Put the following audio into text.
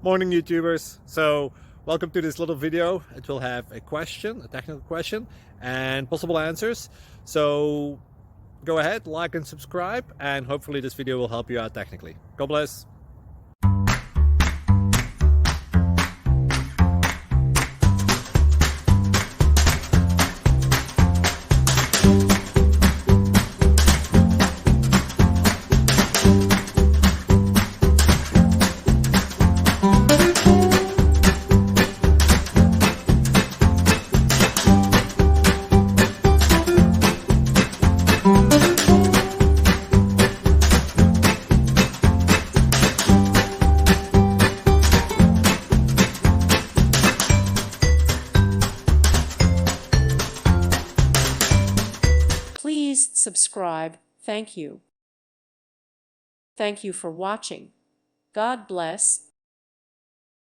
Morning, YouTubers. So welcome to this little video. It will have a question, a technical question, and possible answers. So go ahead, like and subscribe, and hopefully this video will help you out technically. God bless. Please subscribe. Thank you. Thank you for watching. God bless.